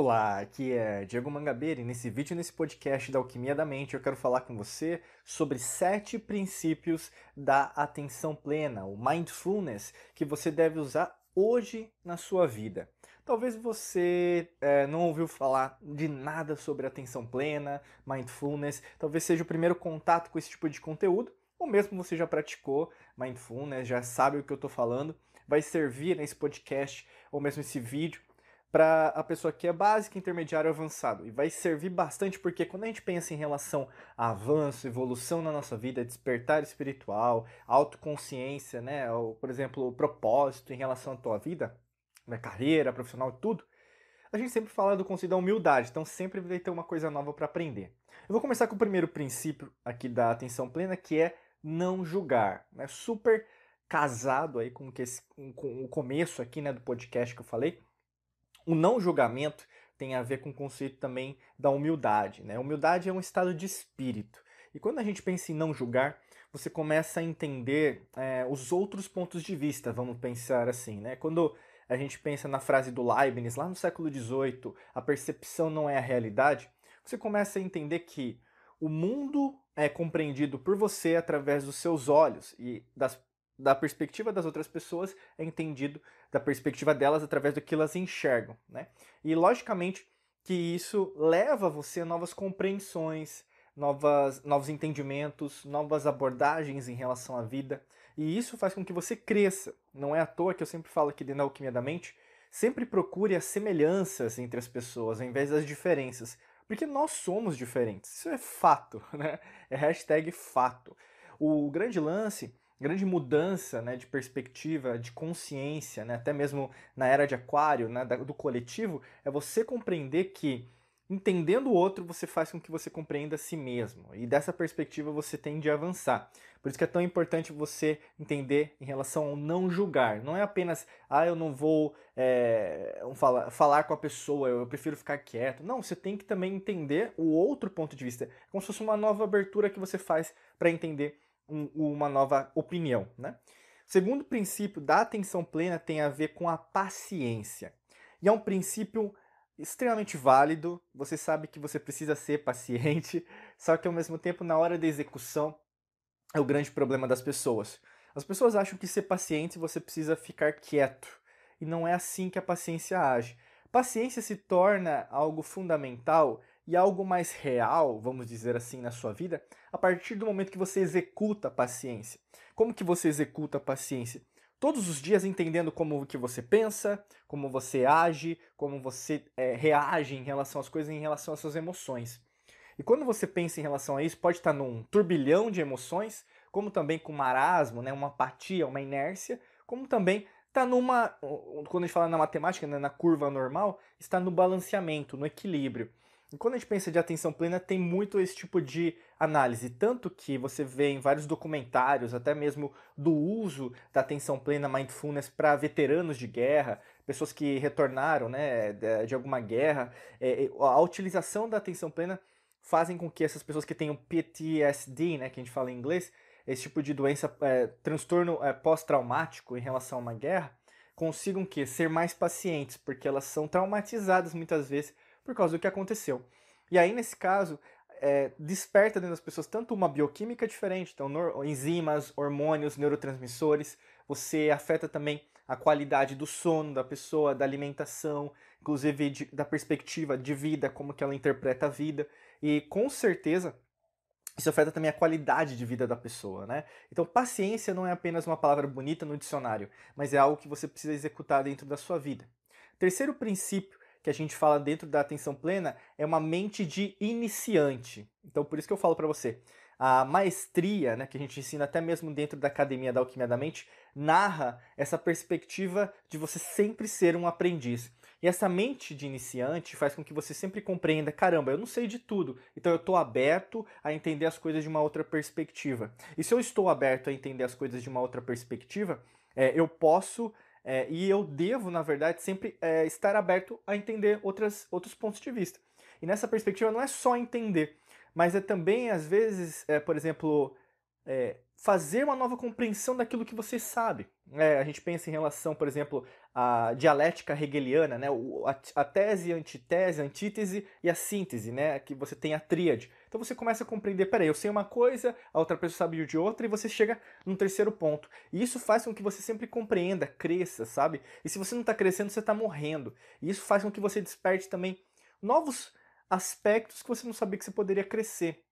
Olá, aqui é Diego Mangabeira e nesse vídeo, nesse podcast da Alquimia da Mente, eu quero falar com você sobre 7 princípios da atenção plena, o mindfulness, que você deve usar hoje na sua vida. Talvez você não ouviu falar de nada sobre atenção plena, mindfulness, talvez seja o primeiro contato com esse tipo de conteúdo, ou mesmo você já praticou mindfulness, já sabe o que eu estou falando, vai servir nesse podcast ou mesmo esse vídeo para a pessoa que é básica, intermediário, avançado. E vai servir bastante porque quando a gente pensa em relação a avanço, evolução na nossa vida, despertar espiritual, autoconsciência, né? Ou, por exemplo, o propósito em relação à tua vida, na carreira, profissional, tudo, a gente sempre fala do conceito da humildade, então sempre vai ter uma coisa nova para aprender. Eu vou começar com o primeiro princípio aqui da atenção plena, que é não julgar. É super casado aí com o começo aqui, né, do podcast que eu falei. O não julgamento tem a ver com o conceito também da humildade, né? Humildade é um estado de espírito. E quando a gente pensa em não julgar, você começa a entender os outros pontos de vista, vamos pensar assim, né? Quando a gente pensa na frase do Leibniz, lá no século XVIII, a percepção não é a realidade, você começa a entender que o mundo é compreendido por você através dos seus olhos e da perspectiva das outras pessoas é entendido da perspectiva delas através do que elas enxergam, né? E logicamente que isso leva você a novas compreensões, novos entendimentos, novas abordagens em relação à vida, e isso faz com que você cresça. Não é à toa que eu sempre falo aqui dentro da Alquimia da Mente, sempre procure as semelhanças entre as pessoas, ao invés das diferenças, porque nós somos diferentes. Isso é fato, né? É hashtag fato. O grande lance, grande mudança, né, de perspectiva, de consciência, né, até mesmo na era de Aquário, né, do coletivo, é você compreender que entendendo o outro você faz com que você compreenda a si mesmo. E dessa perspectiva você tende a avançar. Por isso que é tão importante você entender em relação ao não julgar. Não é apenas, eu não vou falar com a pessoa, eu prefiro ficar quieto. Não, você tem que também entender o outro ponto de vista. É como se fosse uma nova abertura que você faz para entender uma nova opinião, né? O segundo princípio da atenção plena tem a ver com a paciência. E é um princípio extremamente válido. Você sabe que você precisa ser paciente, só que ao mesmo tempo, na hora da execução, é o grande problema das pessoas. As pessoas acham que ser paciente você precisa ficar quieto. E não é assim que a paciência age. Paciência se torna algo fundamental e algo mais real, vamos dizer assim, na sua vida, a partir do momento que você executa a paciência. Como que você executa a paciência? Todos os dias entendendo como que você pensa, como você age, como você reage em relação às coisas, em relação às suas emoções. E quando você pensa em relação a isso, pode estar num turbilhão de emoções, como também com marasmo, né, uma apatia, uma inércia, como também está numa, quando a gente fala na matemática, né, na curva normal, está no balanceamento, no equilíbrio. E quando a gente pensa de atenção plena, tem muito esse tipo de análise, tanto que você vê em vários documentários, até mesmo do uso da atenção plena, mindfulness, para veteranos de guerra, pessoas que retornaram, né, de alguma guerra, a utilização da atenção plena fazem com que essas pessoas que tenham PTSD, né, que a gente fala em inglês, esse tipo de doença, transtorno pós-traumático em relação a uma guerra, consigam que ser mais pacientes, porque elas são traumatizadas muitas vezes por causa do que aconteceu. E aí, nesse caso, desperta dentro das pessoas tanto uma bioquímica diferente, então enzimas, hormônios, neurotransmissores, você afeta também a qualidade do sono da pessoa, da alimentação, inclusive da perspectiva de vida, como que ela interpreta a vida, e com certeza isso afeta também a qualidade de vida da pessoa, né? Então, paciência não é apenas uma palavra bonita no dicionário, mas é algo que você precisa executar dentro da sua vida. Terceiro princípio que a gente fala dentro da atenção plena é uma mente de iniciante. Então, por isso que eu falo para você, a maestria, né, que a gente ensina até mesmo dentro da Academia da Alquimia da Mente, narra essa perspectiva de você sempre ser um aprendiz. E essa mente de iniciante faz com que você sempre compreenda, caramba, eu não sei de tudo, então eu estou aberto a entender as coisas de uma outra perspectiva. E se eu estou aberto a entender as coisas de uma outra perspectiva, eu posso e eu devo, na verdade, sempre estar aberto a entender outros pontos de vista. E nessa perspectiva não é só entender, mas é também, às vezes, por exemplo, fazer uma nova compreensão daquilo que você sabe. A gente pensa em relação, por exemplo, à dialética hegeliana, né? A tese, a antitese, a antítese e a síntese, né? Que você tem a tríade. Então você começa a compreender, peraí, eu sei uma coisa, a outra pessoa sabe de outra, e você chega num terceiro ponto. E isso faz com que você sempre compreenda, cresça, sabe? E se você não está crescendo, você está morrendo. E isso faz com que você desperte também novos aspectos que você não sabia que você poderia crescer.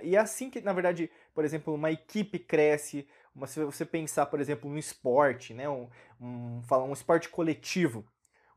E é assim que, na verdade, por exemplo, uma equipe cresce. Se você pensar, por exemplo, no esporte, né? Um esporte coletivo.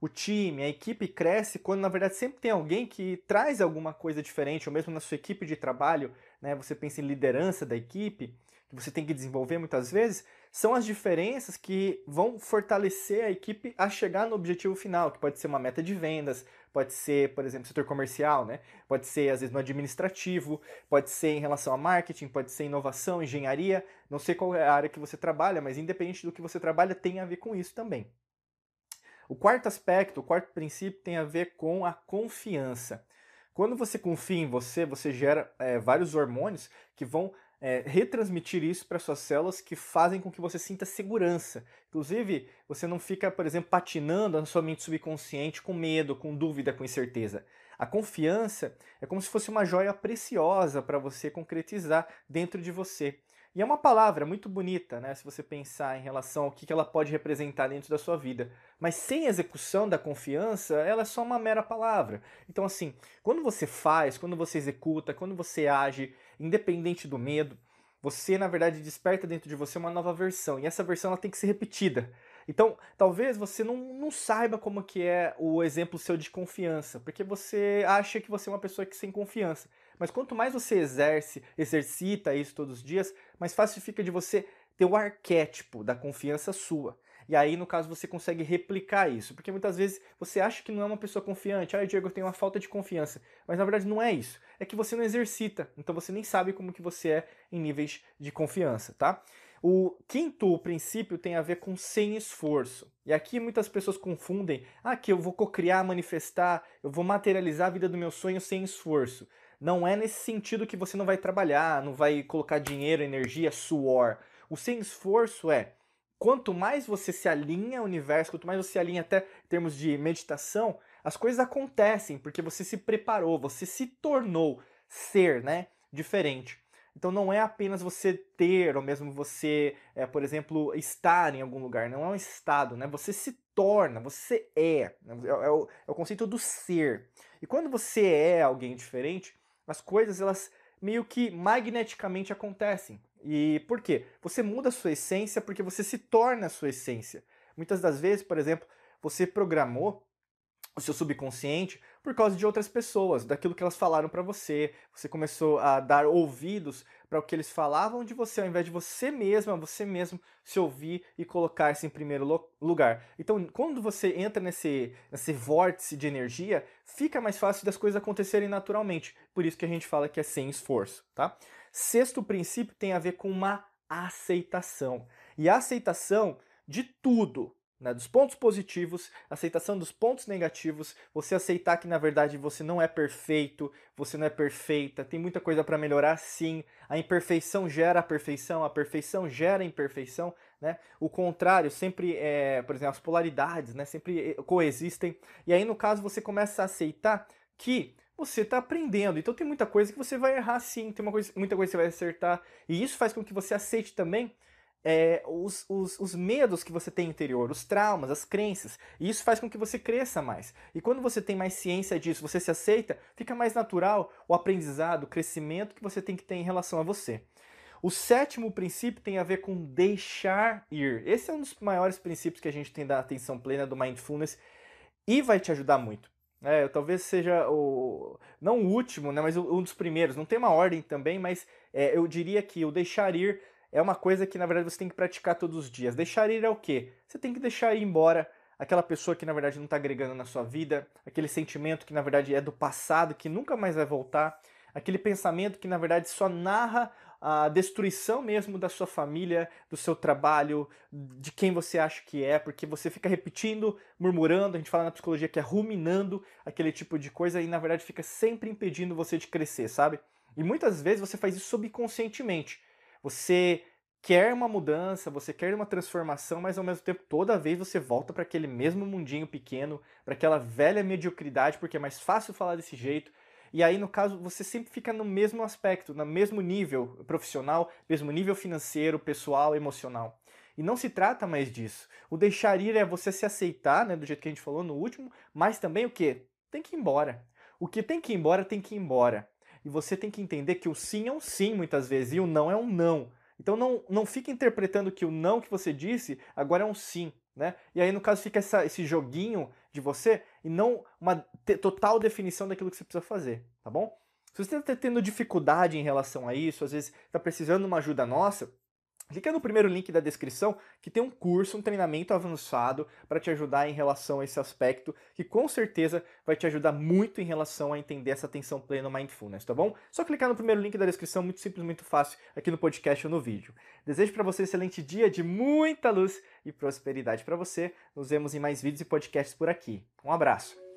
O time, a equipe cresce quando, na verdade, sempre tem alguém que traz alguma coisa diferente, ou mesmo na sua equipe de trabalho, né? Você pensa em liderança da equipe, que você tem que desenvolver muitas vezes, são as diferenças que vão fortalecer a equipe a chegar no objetivo final, que pode ser uma meta de vendas, pode ser, por exemplo, setor comercial, né? Pode ser, às vezes, no administrativo, pode ser em relação a marketing, pode ser inovação, engenharia, não sei qual é a área que você trabalha, mas independente do que você trabalha, tem a ver com isso também. O quarto aspecto, o quarto princípio tem a ver com a confiança. Quando você confia em você, você gera vários hormônios que vão retransmitir isso para suas células, que fazem com que você sinta segurança. Inclusive, você não fica, por exemplo, patinando na sua mente subconsciente com medo, com dúvida, com incerteza. A confiança é como se fosse uma joia preciosa para você concretizar dentro de você. E é uma palavra muito bonita, né? Se você pensar em relação ao que ela pode representar dentro da sua vida. Mas sem execução da confiança, ela é só uma mera palavra. Então, assim, quando você faz, quando você executa, quando você age, independente do medo, você, na verdade, desperta dentro de você uma nova versão. E essa versão ela tem que ser repetida. Então, talvez você não saiba como que é o exemplo seu de confiança, porque você acha que você é uma pessoa que sem confiança. Mas quanto mais você exercita isso todos os dias, mais fácil fica de você ter o arquétipo da confiança sua. E aí, no caso, você consegue replicar isso. Porque muitas vezes você acha que não é uma pessoa confiante. Ah, Diego, eu tenho uma falta de confiança. Mas na verdade não é isso. É que você não exercita. Então você nem sabe como que você é em níveis de confiança, tá? O quinto princípio tem a ver com sem esforço. E aqui muitas pessoas confundem, que eu vou cocriar, manifestar, eu vou materializar a vida do meu sonho sem esforço. Não é nesse sentido que você não vai trabalhar, não vai colocar dinheiro, energia, suor. O sem esforço é, quanto mais você se alinha ao universo, quanto mais você se alinha até em termos de meditação, as coisas acontecem porque você se preparou, você se tornou ser, né, diferente. Então não é apenas você ter, ou mesmo você, por exemplo, estar em algum lugar. Não é um estado, né? Você se torna, você é. É o conceito do ser. E quando você é alguém diferente, as coisas, elas meio que magneticamente acontecem. E por quê? Você muda a sua essência porque você se torna a sua essência. Muitas das vezes, por exemplo, você programou o seu subconsciente por causa de outras pessoas, daquilo que elas falaram para você. Você começou a dar ouvidos para o que eles falavam de você, ao invés de você mesma, você mesmo se ouvir e colocar-se em primeiro lugar. Então, quando você entra nesse vórtice de energia, fica mais fácil das coisas acontecerem naturalmente. Por isso que a gente fala que é sem esforço, tá? Sexto princípio tem a ver com uma aceitação. E a aceitação de tudo, né, dos pontos positivos, aceitação dos pontos negativos, você aceitar que na verdade você não é perfeito, você não é perfeita, tem muita coisa para melhorar sim, a imperfeição gera a perfeição gera imperfeição, né? O contrário sempre por exemplo, as polaridades, né, sempre coexistem, e aí no caso você começa a aceitar que você está aprendendo, então tem muita coisa que você vai errar sim, tem muita coisa que você vai acertar, e isso faz com que você aceite também os medos que você tem interior, os traumas, as crenças. E isso faz com que você cresça mais. E quando você tem mais ciência disso, você se aceita, fica mais natural o aprendizado, o crescimento que você tem que ter em relação a você. O sétimo princípio tem a ver com deixar ir. Esse é um dos maiores princípios que a gente tem da atenção plena, do mindfulness, e vai te ajudar muito. Talvez seja não o último, né, mas um dos primeiros. Não tem uma ordem também, mas eu diria que o deixar ir é uma coisa que, na verdade, você tem que praticar todos os dias. Deixar ir é o quê? Você tem que deixar ir embora aquela pessoa que, na verdade, não está agregando na sua vida, aquele sentimento que, na verdade, é do passado, que nunca mais vai voltar, aquele pensamento que, na verdade, só narra a destruição mesmo da sua família, do seu trabalho, de quem você acha que é, porque você fica repetindo, murmurando, a gente fala na psicologia que é ruminando aquele tipo de coisa e, na verdade, fica sempre impedindo você de crescer, sabe? E muitas vezes você faz isso subconscientemente. Você quer uma mudança, você quer uma transformação, mas ao mesmo tempo toda vez você volta para aquele mesmo mundinho pequeno, para aquela velha mediocridade, porque é mais fácil falar desse jeito. E aí, no caso, você sempre fica no mesmo aspecto, no mesmo nível profissional, mesmo nível financeiro, pessoal, emocional. E não se trata mais disso. O deixar ir é você se aceitar, né, do jeito que a gente falou no último, mas também o quê? Tem que ir embora. O que tem que ir embora, tem que ir embora. E você tem que entender que o sim é um sim, muitas vezes, e o não é um não. Então não fique interpretando que o não que você disse agora é um sim, né? E aí, no caso, fica esse joguinho de você e não uma total definição daquilo que você precisa fazer, tá bom? Se você está tendo dificuldade em relação a isso, às vezes está precisando de uma ajuda nossa, clica no primeiro link da descrição que tem um curso, um treinamento avançado para te ajudar em relação a esse aspecto, que com certeza vai te ajudar muito em relação a entender essa atenção plena no Mindfulness, tá bom? Só clicar no primeiro link da descrição, muito simples, muito fácil, aqui no podcast ou no vídeo. Desejo para você um excelente dia de muita luz e prosperidade para você. Nos vemos em mais vídeos e podcasts por aqui. Um abraço!